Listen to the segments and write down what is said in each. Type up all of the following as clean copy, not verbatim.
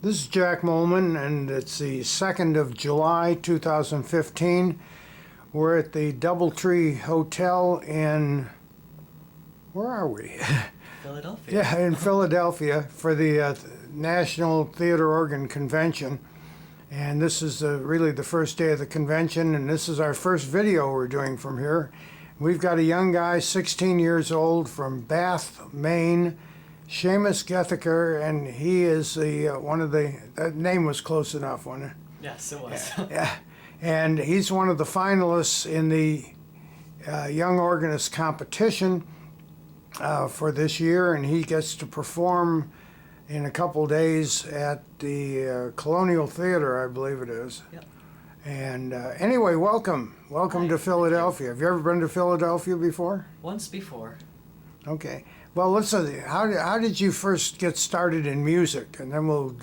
This is Jack Moelmann, and it's the 2nd of July 2015. We're at the Doubletree Hotel in, where are we? Philadelphia. Yeah, in Philadelphia for the National Theater Organ Convention. And this is really the first day of the convention, and this is our first video we're doing from here. We've got a young guy, 16 years old, from Bath, Maine, Seamus Gethicker, and he is that name was close enough, wasn't it? Yes, it was. Yeah. And he's one of the finalists in the Young Organist competition for this year, and he gets to perform in a couple days at the Colonial Theater, I believe it is. Yep. And anyway, welcome Hi, to Philadelphia. Have you ever been to Philadelphia before? Once before. Okay. Well, let's say, how did you first get started in music? And then we'll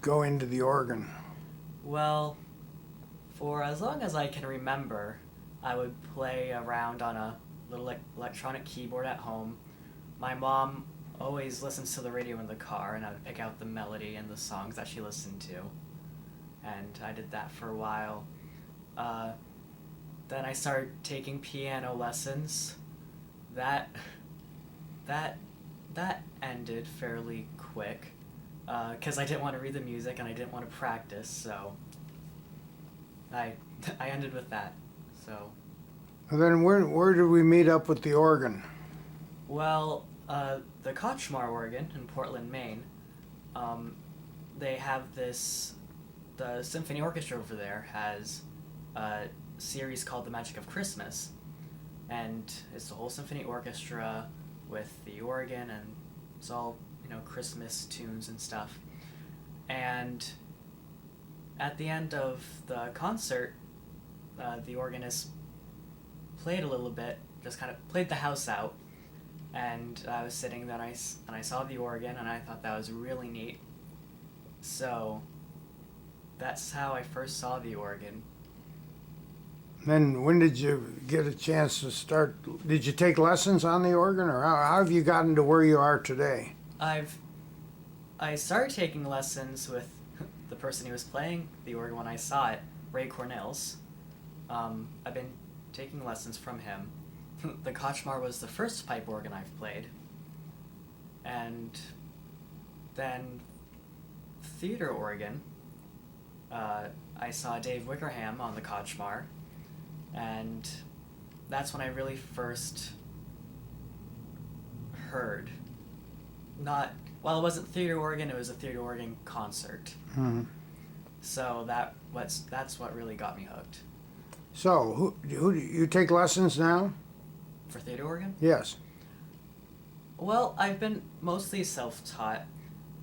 go into the organ. Well, for as long as I can remember, I would play around on a little electronic keyboard at home. My mom always listens to the radio in the car, and I would pick out the melody and the songs that she listened to. And I did that for a while. Then I started taking piano lessons. That ended fairly quick, because I didn't want to read the music and I didn't want to practice, so I ended with that. So. And then where did we meet up with the organ? Well, the Kochmar organ in Portland, Maine, they have the symphony orchestra over there has a series called The Magic of Christmas, and it's the whole symphony orchestra with the organ, and it's all, Christmas tunes and stuff. And at the end of the concert, the organist played a little bit, just kind of played the house out, and I was sitting there and I saw the organ, and I thought that was really neat. So that's how I first saw the organ. Then when did you get a chance to start? Did you take lessons on the organ, or how have you gotten to where you are today? I started taking lessons with the person who was playing the organ when I saw it, Ray Cornels. I've been taking lessons from him. The Kochmar was the first pipe organ I've played. And then theater organ, I saw Dave Wickerham on the Kochmar, and that's when I really first heard. It wasn't theater organ, it was a theater organ concert. Mm-hmm. So that's what really got me hooked. So, who do you take lessons now? For theater organ? Yes. Well, I've been mostly self-taught.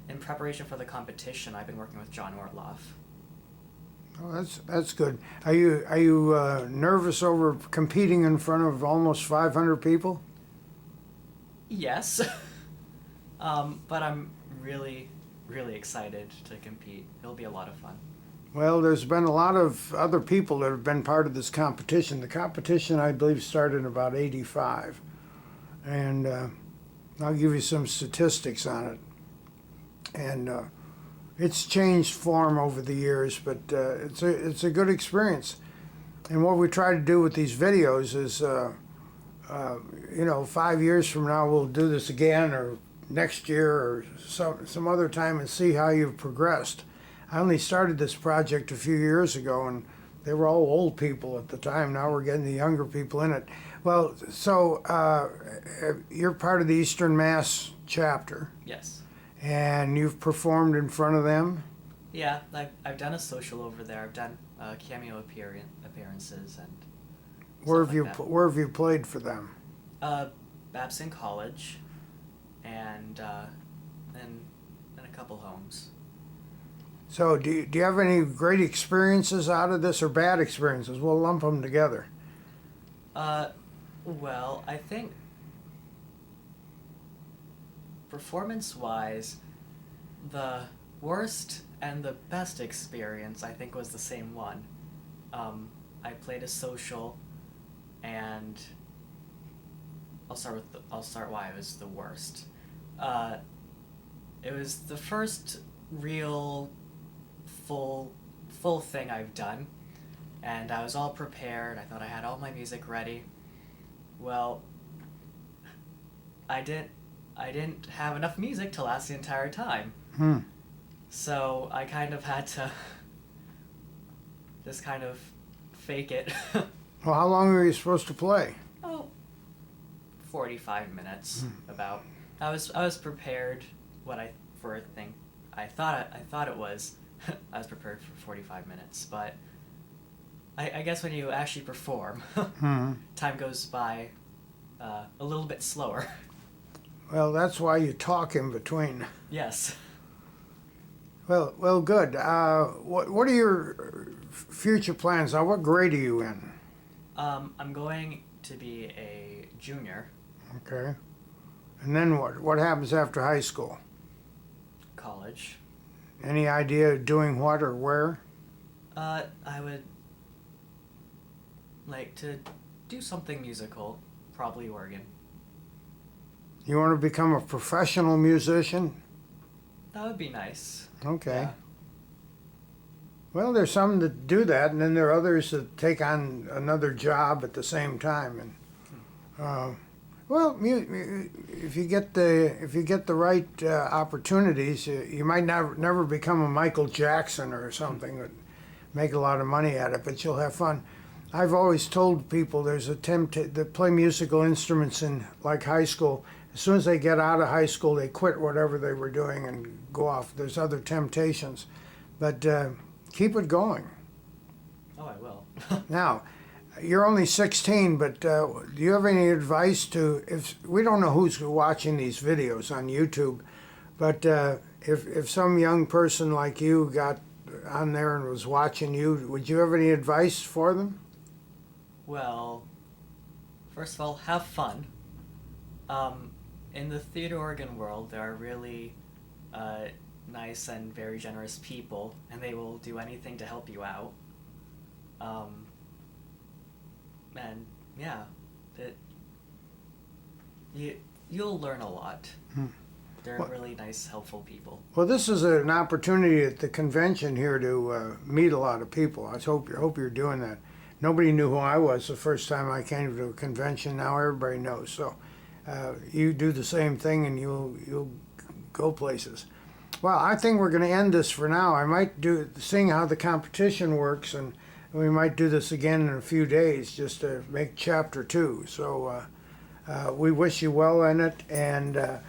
In preparation for the competition, I've been working with John Ortloff. Oh, that's good. Are you nervous over competing in front of almost 500 people? Yes. But I'm really, really excited to compete. It'll be a lot of fun. Well, there's been a lot of other people that have been part of this competition. The competition, I believe, started in about '85. And I'll give you some statistics on it. And it's changed form over the years, but it's a good experience. And what we try to do with these videos is, 5 years from now we'll do this again, or next year, or some other time, and see how you've progressed. I only started this project a few years ago, and they were all old people at the time. Now we're getting the younger people in it. Well, so you're part of the Eastern Mass chapter. Yes. And you've performed in front of them? Yeah, I've done a social over there. I've done cameo appearances and Where stuff have like that. Where have you played for them? Babson College, and in a couple homes. So do you have any great experiences out of this, or bad experiences? We'll lump them together. Well, I think performance-wise, the worst and the best experience, I think, was the same one. I played a social, and I'll start why it was the worst. It was the first real full thing I've done, and I was all prepared. I thought I had all my music ready. Well, I didn't have enough music to last the entire time. So I kind of had to just kind of fake it. Well, how long were you supposed to play? Oh, 45 minutes about. I was prepared for a thing. I thought it was. I was prepared for 45 minutes, but I guess when you actually perform, time goes by a little bit slower. Well, that's why you talk in between. Yes. Well, good. What are your future plans? Now, what grade are you in? I'm going to be a junior. Okay. And then what? What happens after high school? College. Any idea of doing what or where? I would like to do something musical, probably organ. You want to become a professional musician? That would be nice. Okay. Yeah. Well, there's some that do that, and then there are others that take on another job at the same time. And well, if you get the right opportunities, you might never become a Michael Jackson or something, that make a lot of money at it, but you'll have fun. I've always told people there's a that play musical instruments in like high school. As soon as they get out of high school, they quit whatever they were doing and go off. There's other temptations, but keep it going. Oh, I will. Now, you're only 16, but do you have any advice to, if we don't know who's watching these videos on YouTube, but if some young person like you got on there and was watching you, would you have any advice for them? Well, first of all, have fun. In the theater organ world, there are really nice and very generous people, and they will do anything to help you out. And yeah, you'll learn a lot. They're really nice, helpful people. Well, this is an opportunity at the convention here to meet a lot of people. I hope you're doing that. Nobody knew who I was the first time I came to a convention. Now everybody knows. So you do the same thing, and you'll go places. Well, I think we're going to end this for now. I might seeing how the competition works, and we might do this again in a few days just to make chapter 2. So we wish you well in it, and I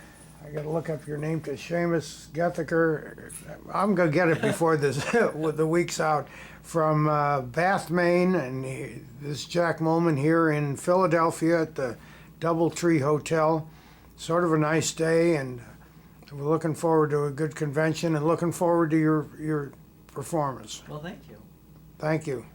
got to look up your name to Seamus Gethicker. I'm going to get it before this with the week's out. From Bath, Maine, and this is Jack Moelmann here in Philadelphia at the Doubletree Hotel. Sort of a nice day, and we're looking forward to a good convention and looking forward to your performance. Well, thank you. Thank you.